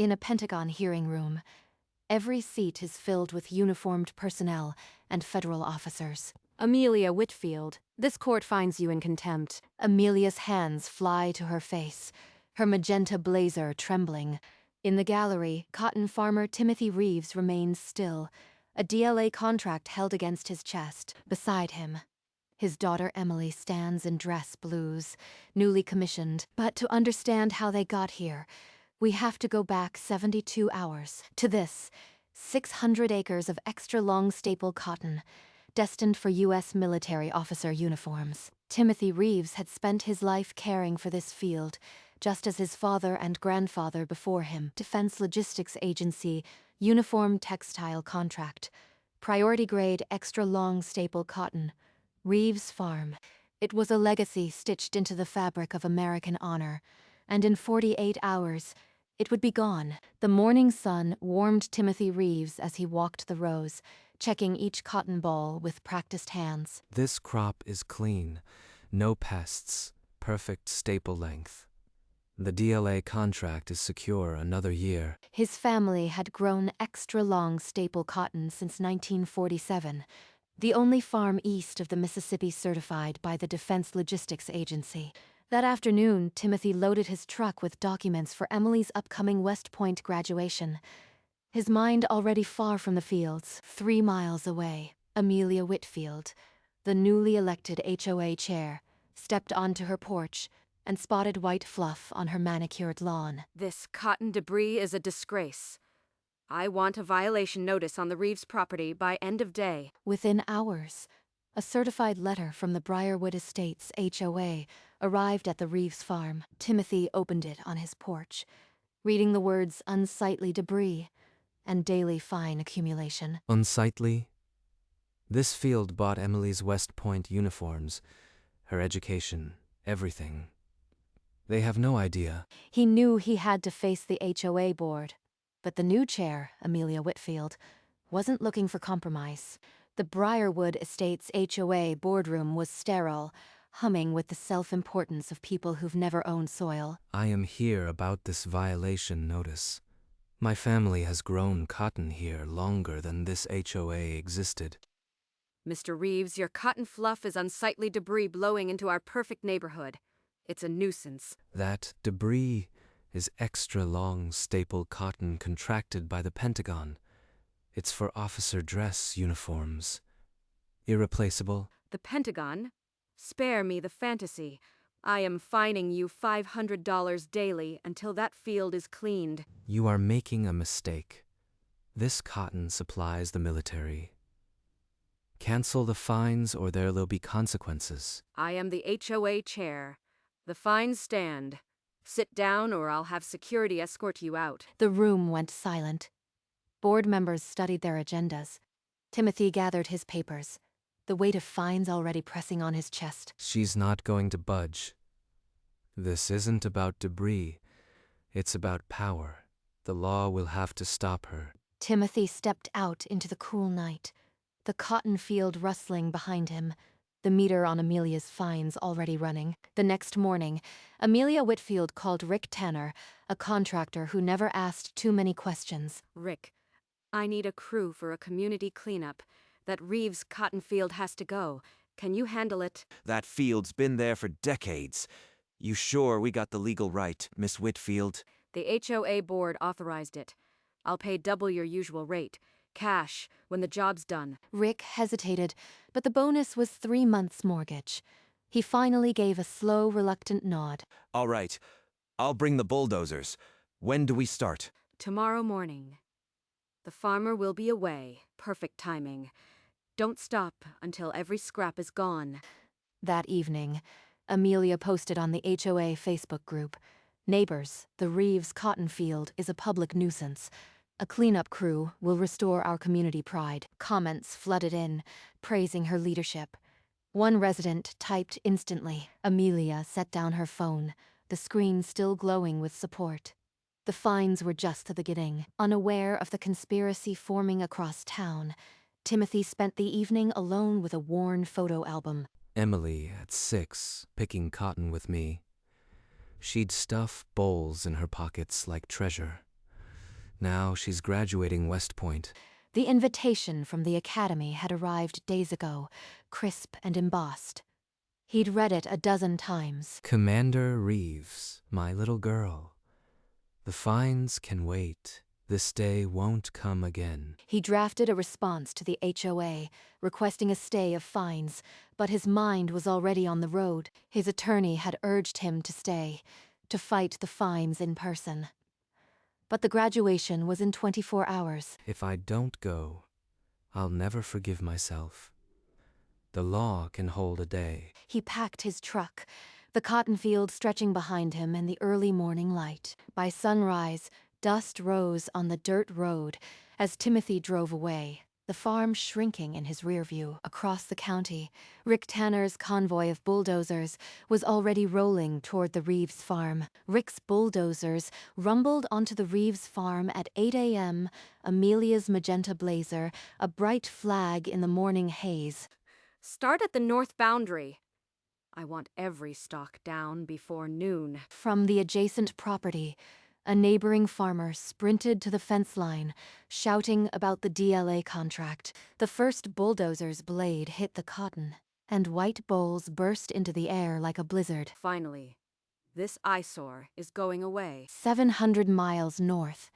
In a Pentagon hearing room, every seat is filled with uniformed personnel and federal officers. Amelia Whitfield, this court finds you in contempt. Amelia's hands fly to her face, her magenta blazer trembling. In the gallery, cotton farmer Timothy Reeves remains still, a DLA contract held against his chest. Beside him, his daughter Emily stands in dress blues, newly commissioned. But to understand how they got here, we have to go back 72 hours to this 600 acres of extra-long staple cotton, destined for U.S. military officer uniforms. Timothy Reeves had spent his life caring for this field, just as his father and grandfather before him. Defense Logistics Agency, uniform textile contract, priority grade extra-long staple cotton, Reeves Farm. It was a legacy stitched into the fabric of American honor, and in 48 hours, it would be gone. The morning sun warmed Timothy Reeves as he walked the rows, checking each cotton ball with practiced hands. This crop is clean, no pests, perfect staple length. The DLA contract is secure another year. His family had grown extra-long staple cotton since 1947, the only farm east of the Mississippi certified by the Defense Logistics Agency. That afternoon, Timothy loaded his truck with documents for Emily's upcoming West Point graduation. His mind already far from the fields. 3 miles away, Amelia Whitfield, the newly elected HOA chair, stepped onto her porch and spotted white fluff on her manicured lawn. This cotton debris is a disgrace. I want a violation notice on the Reeves property by end of day. Within hours, a certified letter from the Briarwood Estates HOA arrived at the Reeves farm. Timothy opened it on his porch, reading the words unsightly debris and daily fine accumulation. Unsightly? This field bought Emily's West Point uniforms, her education, everything. They have no idea. He knew he had to face the HOA board, but the new chair, Amelia Whitfield, wasn't looking for compromise. The Briarwood Estates HOA boardroom was sterile, humming with the self-importance of people who've never owned soil. I am here about this violation notice. My family has grown cotton here longer than this HOA existed. Mr. Reeves, your cotton fluff is unsightly debris blowing into our perfect neighborhood. It's a nuisance. That debris is extra-long staple cotton contracted by the Pentagon. It's for officer dress uniforms. Irreplaceable. The Pentagon? Spare me the fantasy. I am fining you $500 daily until that field is cleaned. You are making a mistake. This cotton supplies the military. Cancel the fines or there will be consequences. I am the HOA chair. The fines stand. Sit down or I'll have security escort you out. The room went silent. Board members studied their agendas. Timothy gathered his papers, the weight of fines already pressing on his chest. She's not going to budge. This isn't about debris. It's about power. The law will have to stop her. Timothy stepped out into the cool night, the cotton field rustling behind him, the meter on Amelia's fines already running. The next morning, Amelia Whitfield called Rick Tanner, a contractor who never asked too many questions. Rick, I need a crew for a community cleanup. That Reeves cotton field has to go. Can you handle it? That field's been there for decades. You sure we got the legal right, Miss Whitfield? The HOA board authorized it. I'll pay double your usual rate, cash, when the job's done. Rick hesitated, but the bonus was 3 months' mortgage. He finally gave a slow, reluctant nod. All right. I'll bring the bulldozers. When do we start? Tomorrow morning. The farmer will be away. Perfect timing. Don't stop until every scrap is gone. That evening, Amelia posted on the HOA Facebook group, "Neighbors, the Reeves cotton field is a public nuisance. A cleanup crew will restore our community pride." Comments flooded in, praising her leadership. One resident typed instantly. Amelia set down her phone, the screen still glowing with support. The fines were just the beginning. Unaware of the conspiracy forming across town, Timothy spent the evening alone with a worn photo album. Emily, at 6, picking cotton with me. She'd stuff bowls in her pockets like treasure. Now she's graduating West Point. The invitation from the academy had arrived days ago, crisp and embossed. He'd read it a dozen times. Commander Reeves, my little girl. The fines can wait. This day won't come again. He drafted a response to the HOA, requesting a stay of fines, but his mind was already on the road. His attorney had urged him to stay, to fight the fines in person. But the graduation was in 24 hours. If I don't go, I'll never forgive myself. The law can hold a day. He packed his truck, the cotton field stretching behind him in the early morning light. By sunrise, dust rose on the dirt road as Timothy drove away, the farm shrinking in his rear view. Across the county, Rick Tanner's convoy of bulldozers was already rolling toward the Reeves farm. Rick's bulldozers rumbled onto the Reeves farm at 8 a.m., Amelia's magenta blazer, a bright flag in the morning haze. Start at the north boundary. I want every stock down before noon. From the adjacent property, a neighboring farmer sprinted to the fence line, shouting about the DLA contract. The first bulldozer's blade hit the cotton, and white bolls burst into the air like a blizzard. Finally, this eyesore is going away. 700 miles north,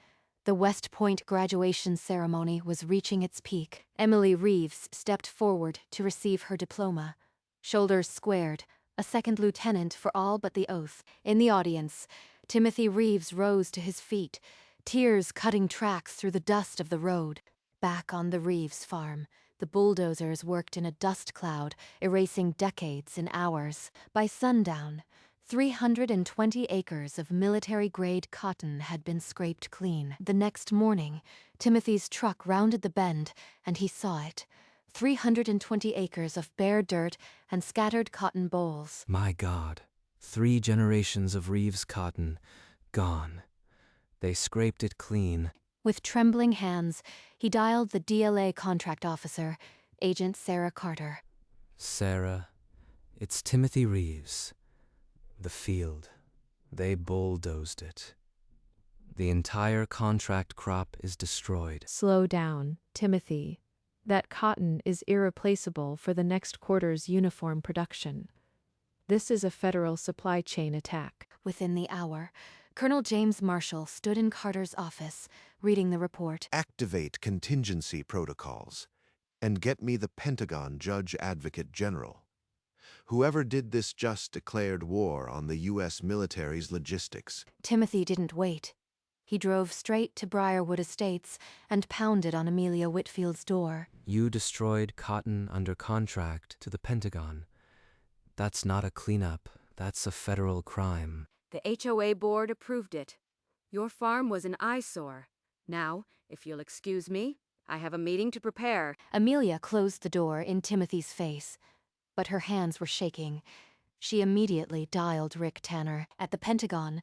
the West Point graduation ceremony was reaching its peak. Emily Reeves stepped forward to receive her diploma, shoulders squared, a second lieutenant for all but the oath. In the audience, Timothy Reeves rose to his feet, tears cutting tracks through the dust of the road. Back on the Reeves farm, the bulldozers worked in a dust cloud, erasing decades in hours. By sundown, 320 acres of military-grade cotton had been scraped clean. The next morning, Timothy's truck rounded the bend, and he saw it. 320 acres of bare dirt and scattered cotton bolls. My God, 3 generations of Reeves cotton, gone. They scraped it clean. With trembling hands, he dialed the DLA contract officer, Agent Sarah Carter. Sarah, it's Timothy Reeves. The field. They bulldozed it. The entire contract crop is destroyed. Slow down, Timothy. That cotton is irreplaceable for the next quarter's uniform production. This is a federal supply chain attack. Within the hour, Colonel James Marshall stood in Carter's office, reading the report. Activate contingency protocols and get me the Pentagon Judge Advocate General. Whoever did this just declared war on the U.S. military's logistics. Timothy didn't wait. He drove straight to Briarwood Estates and pounded on Amelia Whitfield's door. You destroyed cotton under contract to the Pentagon. That's not a cleanup. That's a federal crime. The HOA board approved it. Your farm was an eyesore. Now, if you'll excuse me, I have a meeting to prepare. Amelia closed the door in Timothy's face, but her hands were shaking. She immediately dialed Rick Tanner. At the Pentagon,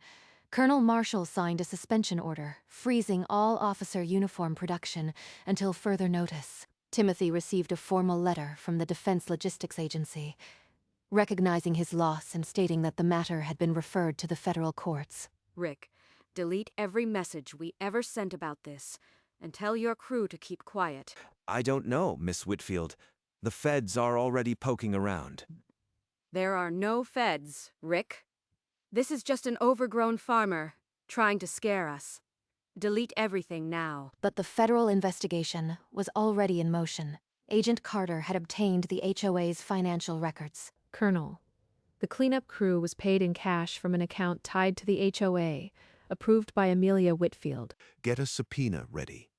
Colonel Marshall signed a suspension order, freezing all officer uniform production until further notice. Timothy received a formal letter from the Defense Logistics Agency, recognizing his loss and stating that the matter had been referred to the federal courts. Rick, delete every message we ever sent about this, and tell your crew to keep quiet. I don't know, Miss Whitfield. The feds are already poking around. There are no feds, Rick. This is just an overgrown farmer trying to scare us. Delete everything now. But the federal investigation was already in motion. Agent Carter had obtained the HOA's financial records. Colonel, the cleanup crew was paid in cash from an account tied to the HOA, approved by Amelia Whitfield. Get a subpoena ready.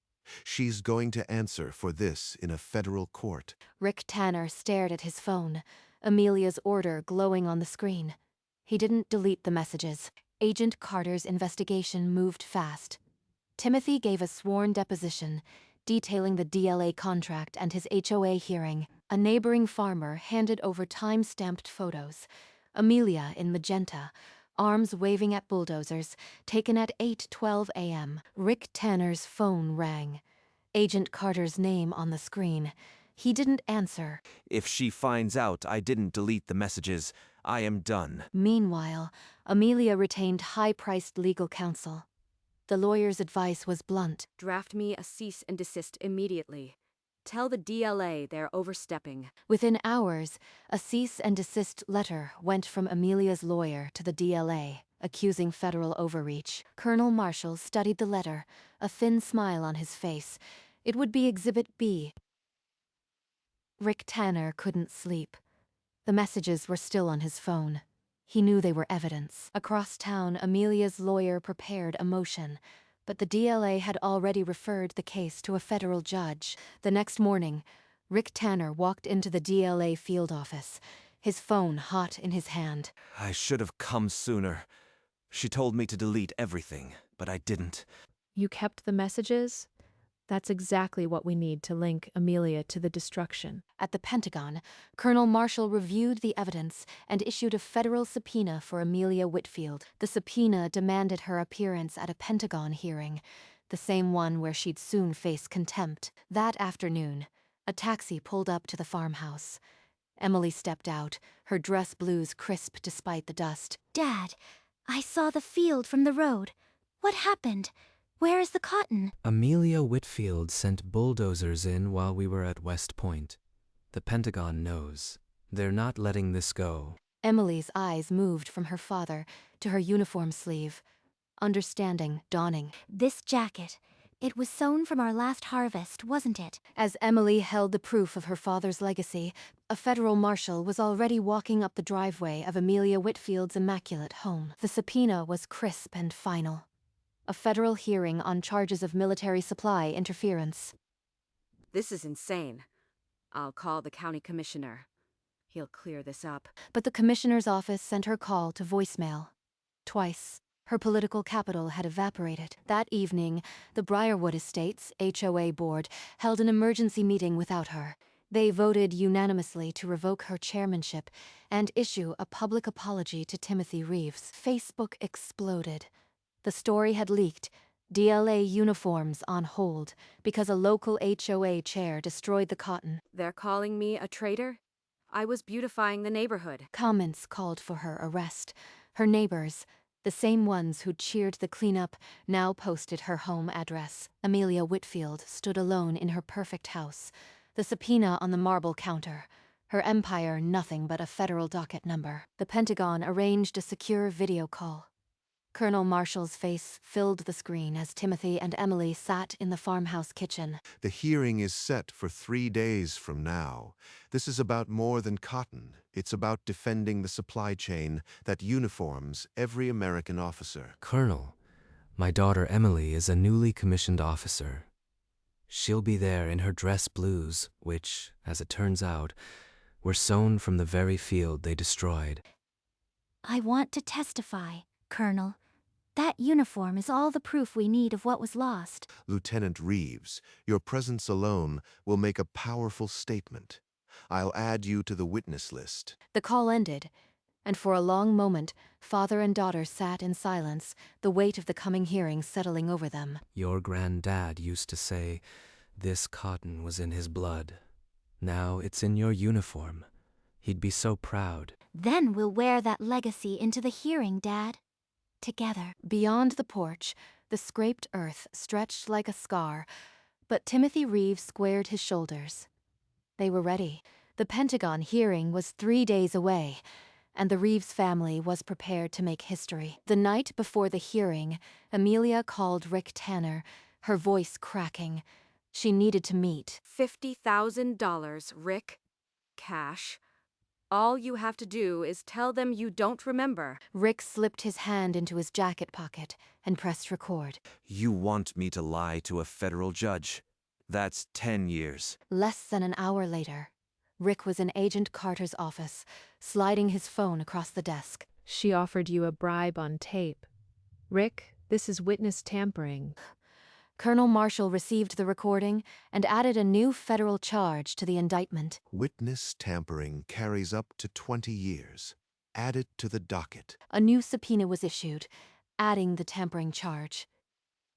She's going to answer for this in a federal court. Rick Tanner stared at his phone, Amelia's order glowing on the screen. He didn't delete the messages. Agent Carter's investigation moved fast. Timothy gave a sworn deposition, detailing the DLA contract and his HOA hearing. A neighboring farmer handed over time-stamped photos. Amelia in magenta, arms waving at bulldozers, taken at 8:12 a.m. Rick Tanner's phone rang. Agent Carter's name on the screen. He didn't answer. If she finds out I didn't delete the messages, I am done. Meanwhile, Amelia retained high-priced legal counsel. The lawyer's advice was blunt. Draft me a cease and desist immediately. Tell the DLA they're overstepping. Within hours, a cease and desist letter went from Amelia's lawyer to the DLA, accusing federal overreach. Colonel Marshall studied the letter, a thin smile on his face. It would be Exhibit B. Rick Tanner couldn't sleep. The messages were still on his phone. He knew they were evidence. Across town, Amelia's lawyer prepared a motion, but the DLA had already referred the case to a federal judge. The next morning, Rick Tanner walked into the DLA field office, his phone hot in his hand. I should have come sooner. She told me to delete everything, but I didn't. You kept the messages? That's exactly what we need to link Amelia to the destruction. At the Pentagon, Colonel Marshall reviewed the evidence and issued a federal subpoena for Amelia Whitfield. The subpoena demanded her appearance at a Pentagon hearing, the same one where she'd soon face contempt. That afternoon, a taxi pulled up to the farmhouse. Emily stepped out, her dress blues crisp despite the dust. Dad, I saw the field from the road. What happened? Where is the cotton? Amelia Whitfield sent bulldozers in while we were at West Point. The Pentagon knows. They're not letting this go. Emily's eyes moved from her father to her uniform sleeve, understanding dawning. This jacket. It was sewn from our last harvest, wasn't it? As Emily held the proof of her father's legacy, a federal marshal was already walking up the driveway of Amelia Whitfield's immaculate home. The subpoena was crisp and final. A federal hearing on charges of military supply interference. This is insane. I'll call the county commissioner. He'll clear this up. But the commissioner's office sent her call to voicemail. Twice. Her political capital had evaporated. That evening, the Briarwood Estates HOA board held an emergency meeting without her. They voted unanimously to revoke her chairmanship and issue a public apology to Timothy Reeves. Facebook exploded. The story had leaked. DLA uniforms on hold because a local HOA chair destroyed the cotton. They're calling me a traitor? I was beautifying the neighborhood. Comments called for her arrest. Her neighbors, the same ones who'd cheered the cleanup, now posted her home address. Amelia Whitfield stood alone in her perfect house, the subpoena on the marble counter. Her empire nothing but a federal docket number. The Pentagon arranged a secure video call. Colonel Marshall's face filled the screen as Timothy and Emily sat in the farmhouse kitchen. The hearing is set for 3 days from now. This is about more than cotton. It's about defending the supply chain that uniforms every American officer. Colonel, my daughter Emily is a newly commissioned officer. She'll be there in her dress blues, which, as it turns out, were sewn from the very field they destroyed. I want to testify, Colonel. That uniform is all the proof we need of what was lost. Lieutenant Reeves, your presence alone will make a powerful statement. I'll add you to the witness list. The call ended, and for a long moment, father and daughter sat in silence, the weight of the coming hearing settling over them. Your granddad used to say, this cotton was in his blood. Now it's in your uniform. He'd be so proud. Then we'll wear that legacy into the hearing, Dad. Together. Beyond the porch, the scraped earth stretched like a scar, but Timothy Reeves squared his shoulders. They were ready. The Pentagon hearing was 3 days away, and the Reeves family was prepared to make history. The night before the hearing, Amelia called Rick Tanner, her voice cracking. She needed to meet. $50,000, Rick. Cash. All you have to do is tell them you don't remember. Rick slipped his hand into his jacket pocket and pressed record. You want me to lie to a federal judge? That's 10 years. Less than an hour later, Rick was in Agent Carter's office, sliding his phone across the desk. She offered you a bribe on tape. Rick, this is witness tampering. Colonel Marshall received the recording and added a new federal charge to the indictment. Witness tampering carries up to 20 years. Add it to the docket. A new subpoena was issued, adding the tampering charge.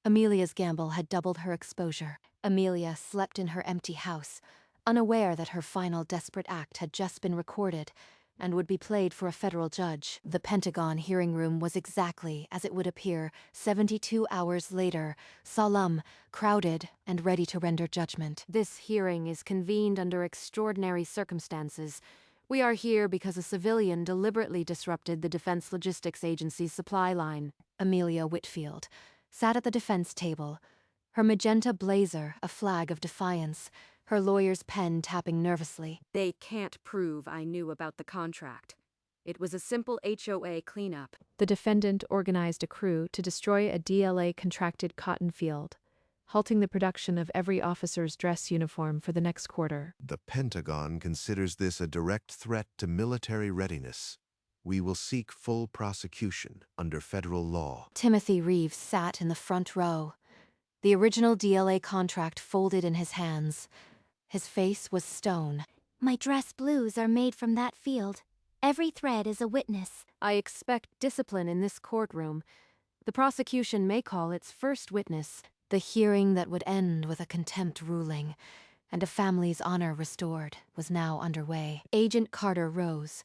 Amelia's gamble had doubled her exposure. Amelia slept in her empty house, unaware that her final desperate act had just been recorded, and would be played for a federal judge. The Pentagon hearing room was exactly as it would appear 72 hours later, solemn, crowded, and ready to render judgment. This hearing is convened under extraordinary circumstances. We are here because a civilian deliberately disrupted the Defense Logistics Agency's supply line. Amelia Whitfield sat at the defense table, her magenta blazer a flag of defiance, her lawyer's pen tapping nervously. They can't prove I knew about the contract. It was a simple HOA cleanup. The defendant organized a crew to destroy a DLA-contracted cotton field, halting the production of every officer's dress uniform for the next quarter. The Pentagon considers this a direct threat to military readiness. We will seek full prosecution under federal law. Timothy Reeves sat in the front row, the original DLA contract folded in his hands. His face was stone. My dress blues are made from that field. Every thread is a witness. I expect discipline in this courtroom. The prosecution may call its first witness. The hearing that would end with a contempt ruling and a family's honor restored was now underway. Agent Carter rose,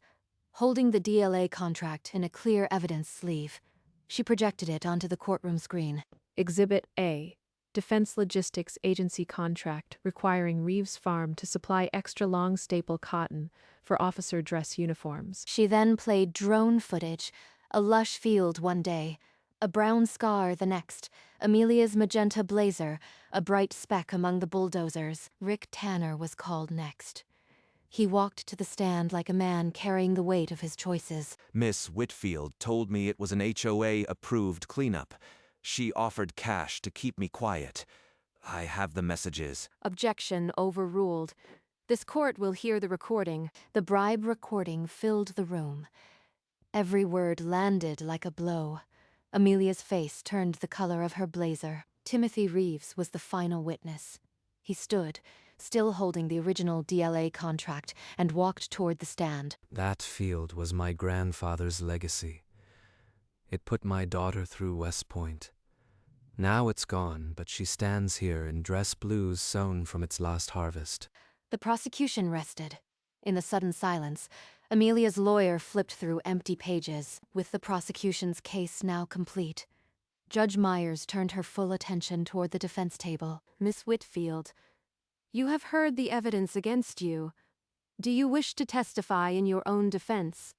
holding the DLA contract in a clear evidence sleeve. She projected it onto the courtroom screen. Exhibit A. Defense Logistics Agency contract requiring Reeves Farm to supply extra long staple cotton for officer dress uniforms. She then played drone footage, a lush field one day, a brown scar the next, Amelia's magenta blazer, a bright speck among the bulldozers. Rick Tanner was called next. He walked to the stand like a man carrying the weight of his choices. Miss Whitfield told me it was an HOA-approved cleanup. She offered cash to keep me quiet. I have the messages. Objection overruled. This court will hear the recording. The bribe recording filled the room. Every word landed like a blow. Amelia's face turned the color of her blazer. Timothy Reeves was the final witness. He stood, still holding the original DLA contract, and walked toward the stand. That field was my grandfather's legacy. It put my daughter through West Point. Now it's gone, but she stands here in dress blues sewn from its last harvest. The prosecution rested. In the sudden silence, Amelia's lawyer flipped through empty pages, with the prosecution's case now complete. Judge Myers turned her full attention toward the defense table. Miss Whitfield, you have heard the evidence against you. Do you wish to testify in your own defense?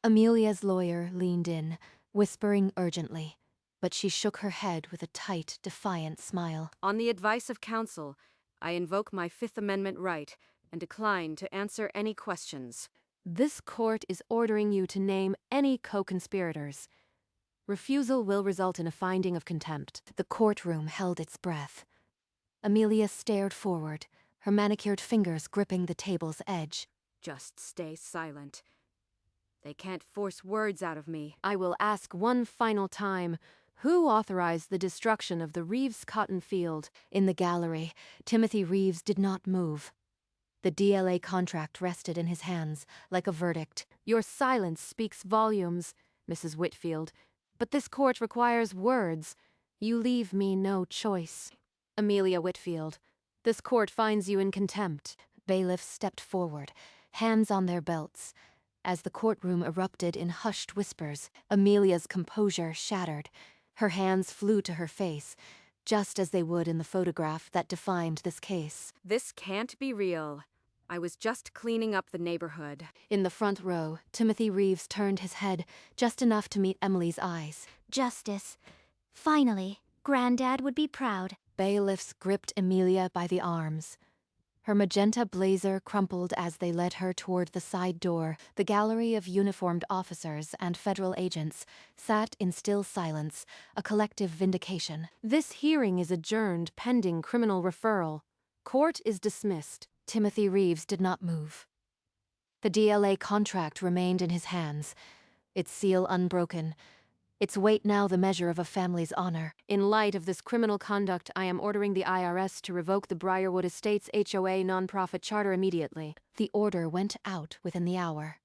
Amelia's lawyer leaned in, whispering urgently, but she shook her head with a tight, defiant smile. On the advice of counsel, I invoke my Fifth Amendment right and decline to answer any questions. This court is ordering you to name any co-conspirators. Refusal will result in a finding of contempt. The courtroom held its breath. Amelia stared forward, her manicured fingers gripping the table's edge. Just stay silent. They can't force words out of me. I will ask one final time, who authorized the destruction of the Reeves cotton field? In the gallery, Timothy Reeves did not move. The DLA contract rested in his hands, like a verdict. Your silence speaks volumes, Mrs. Whitfield, but this court requires words. You leave me no choice. Amelia Whitfield, this court finds you in contempt. Bailiffs stepped forward, hands on their belts. As the courtroom erupted in hushed whispers, Amelia's composure shattered. Her hands flew to her face, just as they would in the photograph that defined this case. This can't be real. I was just cleaning up the neighborhood. In the front row, Timothy Reeves turned his head, just enough to meet Emily's eyes. Justice. Finally, Granddad would be proud. Bailiffs gripped Amelia by the arms. Her magenta blazer crumpled as they led her toward the side door. The gallery of uniformed officers and federal agents sat in still silence, a collective vindication. This hearing is adjourned pending criminal referral. Court is dismissed. Timothy Reeves did not move. The DLA contract remained in his hands, its seal unbroken, its weight now the measure of a family's honor. In light of this criminal conduct, I am ordering the IRS to revoke the Briarwood Estates HOA nonprofit charter immediately. The order went out within the hour.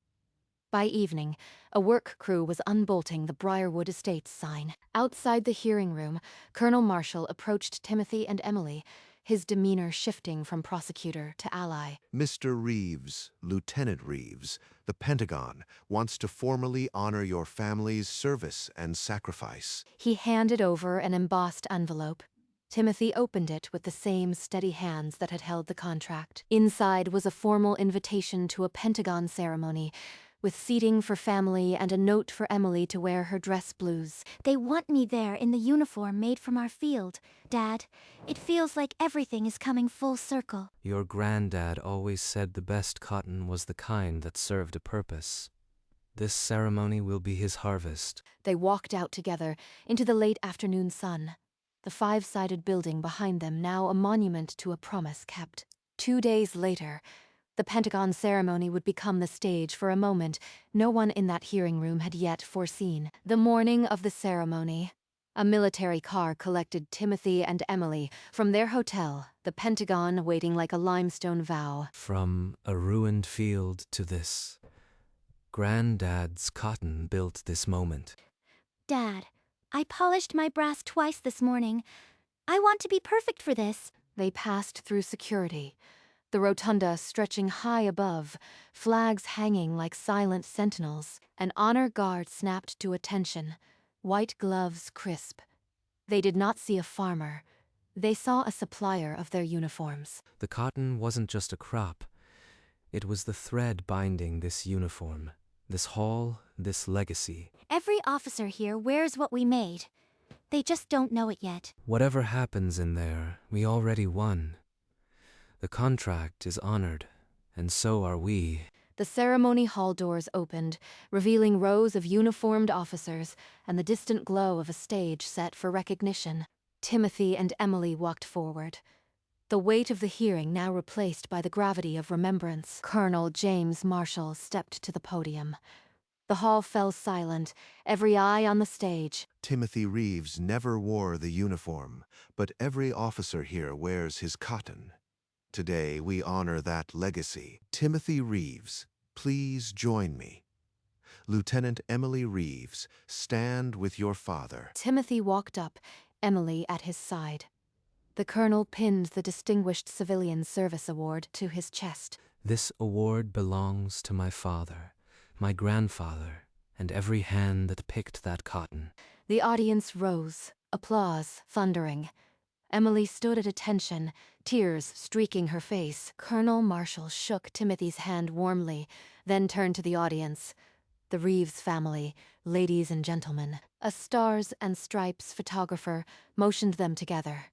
By evening, a work crew was unbolting the Briarwood Estates sign. Outside the hearing room, Colonel Marshall approached Timothy and Emily, his demeanor shifting from prosecutor to ally. Mr. Reeves, Lieutenant Reeves, the Pentagon wants to formally honor your family's service and sacrifice. He handed over an embossed envelope. Timothy opened it with the same steady hands that had held the contract. Inside was a formal invitation to a Pentagon ceremony, with seating for family and a note for Emily to wear her dress blues. They want me there in the uniform made from our field. Dad, it feels like everything is coming full circle. Your granddad always said the best cotton was the kind that served a purpose. This ceremony will be his harvest. They walked out together into the late afternoon sun, the five-sided building behind them now a monument to a promise kept. 2 days later, the Pentagon ceremony would become the stage for a moment no one in that hearing room had yet foreseen. The morning of the ceremony, a military car collected Timothy and Emily from their hotel, the Pentagon waiting like a limestone vow. From a ruined field to this. Granddad's cotton built this moment. Dad, I polished my brass twice this morning. I want to be perfect for this. They passed through security, the rotunda stretching high above, flags hanging like silent sentinels. An honor guard snapped to attention, white gloves crisp. They did not see a farmer. They saw a supplier of their uniforms. The cotton wasn't just a crop. It was the thread binding this uniform, this hall, this legacy. Every officer here wears what we made. They just don't know it yet. Whatever happens in there, we already won. The contract is honored, and so are we. The ceremony hall doors opened, revealing rows of uniformed officers and the distant glow of a stage set for recognition. Timothy and Emily walked forward, the weight of the hearing now replaced by the gravity of remembrance. Colonel James Marshall stepped to the podium. The hall fell silent, every eye on the stage. Timothy Reeves never wore the uniform, but every officer here wears his cotton. Today we honor that legacy. Timothy Reeves, please join me. Lieutenant Emily Reeves, stand with your father. Timothy walked up, Emily at his side. The colonel pinned the Distinguished Civilian Service Award to his chest. This award belongs to my father, my grandfather, and every hand that picked that cotton. The audience rose, applause thundering. Emily stood at attention, tears streaking her face. Colonel Marshall shook Timothy's hand warmly, then turned to the audience. The Reeves family, ladies and gentlemen. A Stars and Stripes photographer motioned them together.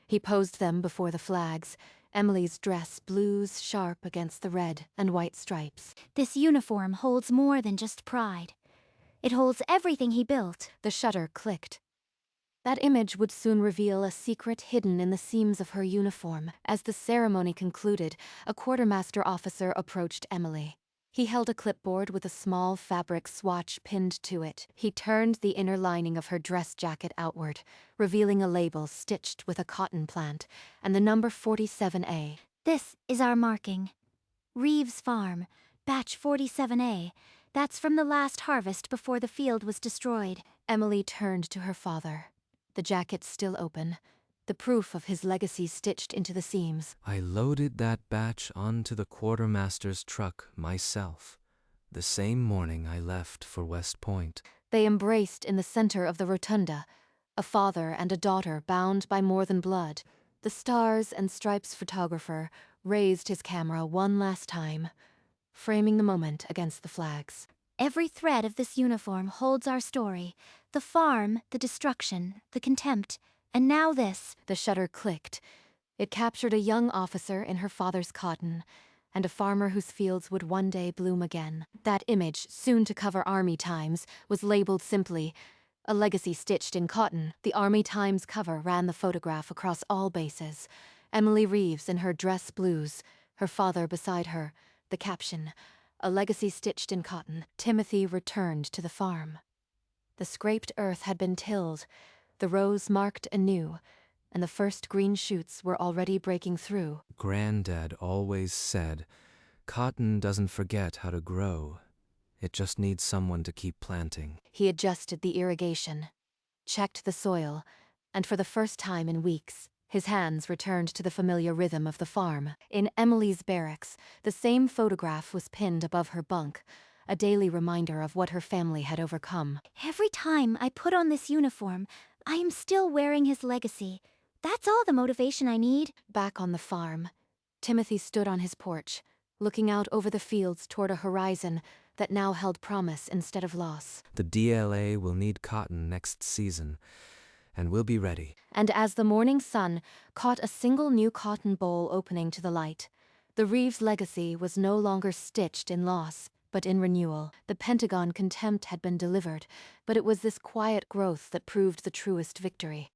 He posed them before the flags, Emily's dress blues sharp against the red and white stripes. This uniform holds more than just pride. It holds everything he built. The shutter clicked. That image would soon reveal a secret hidden in the seams of her uniform. As the ceremony concluded, a quartermaster officer approached Emily. He held a clipboard with a small fabric swatch pinned to it. He turned the inner lining of her dress jacket outward, revealing a label stitched with a cotton plant and the number 47A. This is our marking. Reeves Farm, batch 47A. That's from the last harvest before the field was destroyed. Emily turned to her father, the jacket still open, the proof of his legacy stitched into the seams. I loaded that batch onto the quartermaster's truck myself, the same morning I left for West Point. They embraced in the center of the rotunda, a father and a daughter bound by more than blood. The Stars and Stripes photographer raised his camera one last time, framing the moment against the flags. Every thread of this uniform holds our story. The farm, the destruction, the contempt, and now this. The shutter clicked. It captured a young officer in her father's cotton, and a farmer whose fields would one day bloom again. That image, soon to cover Army Times, was labeled simply, "A Legacy Stitched in Cotton." The Army Times cover ran the photograph across all bases. Emily Reeves in her dress blues, her father beside her. The caption, "A Legacy Stitched in Cotton." Timothy returned to the farm. The scraped earth had been tilled, the rows marked anew, and the first green shoots were already breaking through. Granddad always said, cotton doesn't forget how to grow. It just needs someone to keep planting. He adjusted the irrigation, checked the soil, and for the first time in weeks, His hands returned to the familiar rhythm of the farm. In Emily's barracks, the same photograph was pinned above her bunk, a daily reminder of what her family had overcome. Every time I put on this uniform, I am still wearing his legacy. That's all the motivation I need. Back on the farm, Timothy stood on his porch, looking out over the fields toward a horizon that now held promise instead of loss. The DLA will need cotton next season, and we'll be ready. And as the morning sun caught a single new cotton boll opening to the light, the Reeves legacy was no longer stitched in loss, but in renewal. The Pentagon contempt had been delivered, but it was this quiet growth that proved the truest victory.